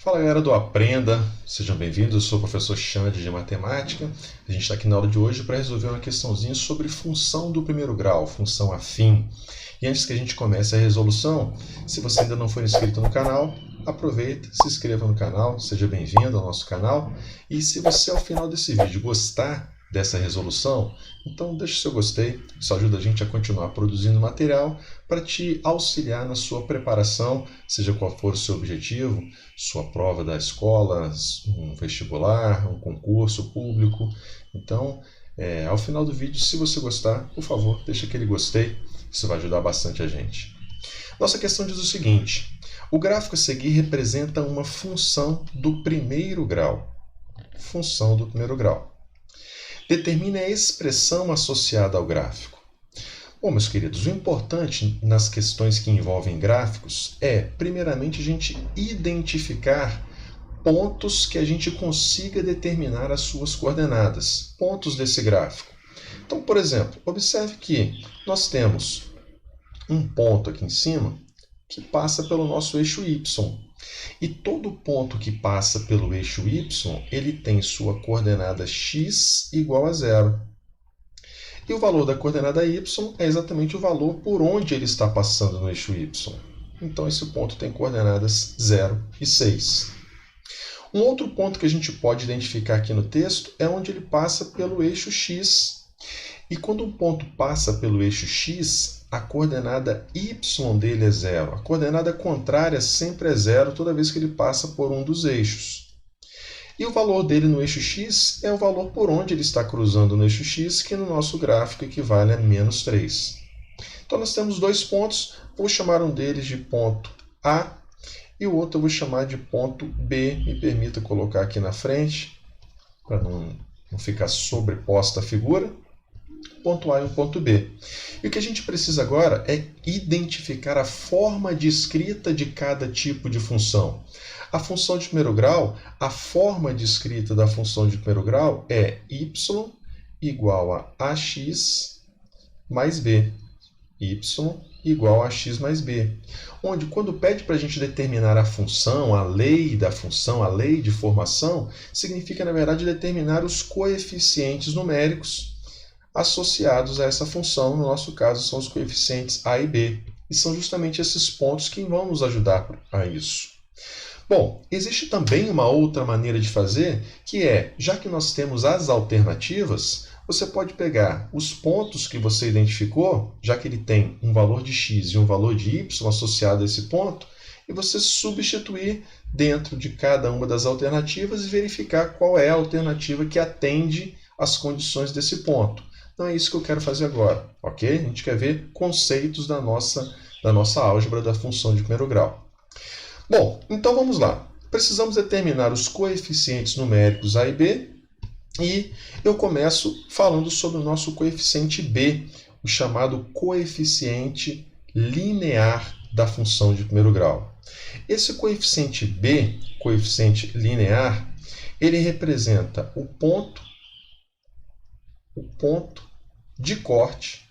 Fala galera do Aprenda, sejam bem-vindos, eu sou o professor Xande de Matemática. A gente está aqui na aula de hoje para resolver uma questãozinha sobre função do primeiro grau, função afim. E antes que a gente comece a resolução, se você ainda não for inscrito no canal, aproveita, se inscreva no canal, seja bem-vindo ao nosso canal. E se você ao final desse vídeo gostar dessa resolução, então deixe seu gostei, isso ajuda a gente a continuar produzindo material para te auxiliar na sua preparação, seja qual for o seu objetivo, sua prova da escola, um vestibular, um concurso público. Então, ao final do vídeo, se você gostar, por favor, deixe aquele gostei, isso vai ajudar bastante a gente. Nossa questão diz o seguinte: o gráfico a seguir representa uma função do primeiro grau. Função do primeiro grau. Determine a expressão associada ao gráfico. Bom, meus queridos, o importante nas questões que envolvem gráficos é, primeiramente, a gente identificar pontos que a gente consiga determinar as suas coordenadas, pontos desse gráfico. Então, por exemplo, observe que nós temos um ponto aqui em cima que passa pelo nosso eixo Y. E todo ponto que passa pelo eixo Y, ele tem sua coordenada x igual a 0. E o valor da coordenada y é exatamente o valor por onde ele está passando no eixo y. Então, esse ponto tem coordenadas 0 e 6. Um outro ponto que a gente pode identificar aqui no texto é onde ele passa pelo eixo x. E quando um ponto passa pelo eixo x, a coordenada y dele é 0. A coordenada contrária sempre é 0 toda vez que ele passa por um dos eixos. E o valor dele no eixo x é o valor por onde ele está cruzando no eixo x, que no nosso gráfico equivale a menos 3. Então, nós temos dois pontos. Vou chamar um deles de ponto A e o outro eu vou chamar de ponto B. Me permita colocar aqui na frente, para não ficar sobreposta a figura. Ponto A e um ponto B. E o que a gente precisa agora é identificar a forma de escrita de cada tipo de função. A função de primeiro grau, a forma de escrita da função de primeiro grau é y igual a ax mais b. Y igual a x mais b. Onde, quando pede para a gente determinar a função, a lei da função, a lei de formação, significa, na verdade, determinar os coeficientes numéricos associados a essa função. No nosso caso, são os coeficientes a e b. E são justamente esses pontos que vão nos ajudar a isso. Bom, existe também uma outra maneira de fazer, que é, já que nós temos as alternativas, você pode pegar os pontos que você identificou, já que ele tem um valor de x e um valor de y associado a esse ponto, e você substituir dentro de cada uma das alternativas e verificar qual é a alternativa que atende às condições desse ponto. Não é isso que eu quero fazer agora, ok? A gente quer ver conceitos da nossa álgebra da função de primeiro grau. Bom, então vamos lá. Precisamos determinar os coeficientes numéricos a e b, e eu começo falando sobre o nosso coeficiente b, o chamado coeficiente linear da função de primeiro grau. Esse coeficiente b, coeficiente linear, ele representa o ponto de corte,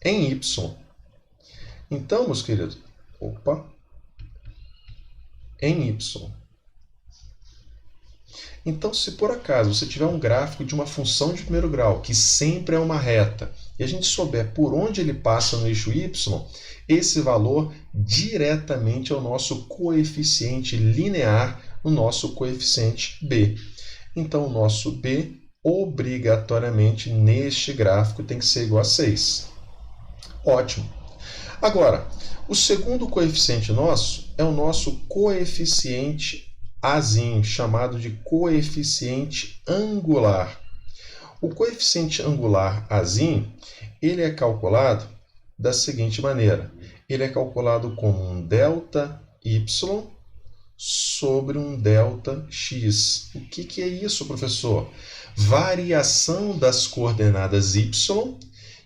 em y. Então, meus queridos, em y. Então, se por acaso você tiver um gráfico de uma função de primeiro grau, que sempre é uma reta, e a gente souber por onde ele passa no eixo y, esse valor diretamente é o nosso coeficiente linear, o nosso coeficiente b. Então, o nosso b, obrigatoriamente, neste gráfico, tem que ser igual a 6. Ótimo. Agora, o segundo coeficiente nosso é o nosso coeficiente azinho, chamado de coeficiente angular. O coeficiente angular azinho, ele é calculado da seguinte maneira. Ele é calculado como um delta y sobre um delta x. O que é isso, professor? Variação das coordenadas y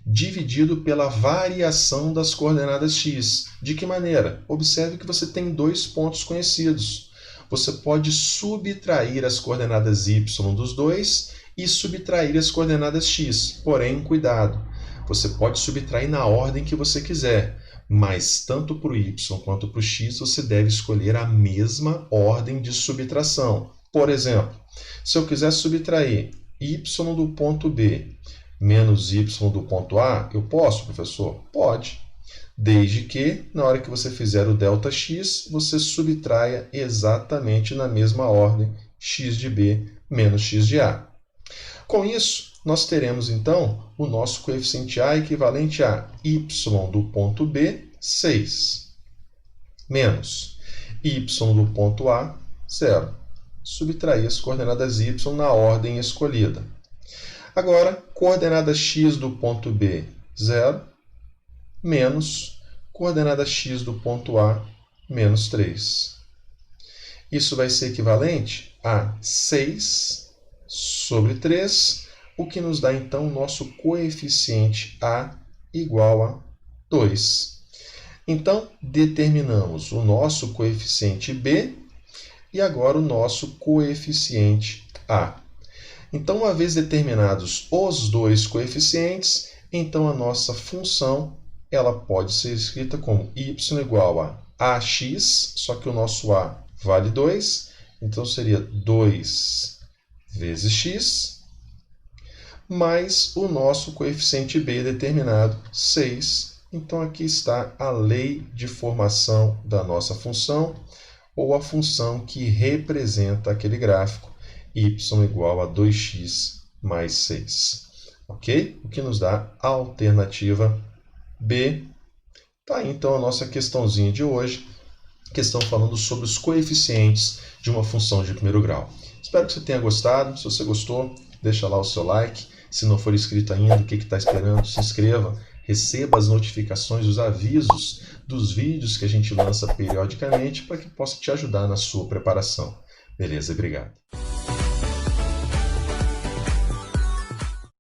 dividido pela variação das coordenadas x. De que maneira? Observe que você tem dois pontos conhecidos. Você pode subtrair as coordenadas y dos dois e subtrair as coordenadas x. Porém, cuidado, você pode subtrair na ordem que você quiser. mas tanto para o y quanto para o x você deve escolher a mesma ordem de subtração. Por exemplo, se eu quiser subtrair y do ponto B menos y do ponto A, eu posso, professor? Pode. Desde que, na hora que você fizer o ΔX, você subtraia exatamente na mesma ordem x de B menos x de A. Com isso, nós teremos, então, o nosso coeficiente A equivalente a y do ponto B, 6, menos y do ponto A, 0. Subtrair as coordenadas y na ordem escolhida. Agora, coordenada x do ponto B, 0, menos coordenada x do ponto A, menos 3. Isso vai ser equivalente a 6 sobre 3, o que nos dá, então, o nosso coeficiente A igual a 2. Então, determinamos o nosso coeficiente B e agora o nosso coeficiente A. Então, uma vez determinados os dois coeficientes, então a nossa função ela pode ser escrita como y igual a ax, só que o nosso a vale 2, então seria 2 vezes x, mais o nosso coeficiente b determinado, 6. Então, aqui está a lei de formação da nossa função, ou a função que representa aquele gráfico, y igual a 2x mais 6. Ok? O que nos dá a alternativa B. Tá aí, então, a nossa questãozinha de hoje. Questão falando sobre os coeficientes de uma função de primeiro grau. Espero que você tenha gostado. Se você gostou, deixa lá o seu like. Se não for inscrito ainda, o que está esperando? Se inscreva. Receba as notificações, os avisos dos vídeos que a gente lança periodicamente para que possa te ajudar na sua preparação. Beleza? Obrigado.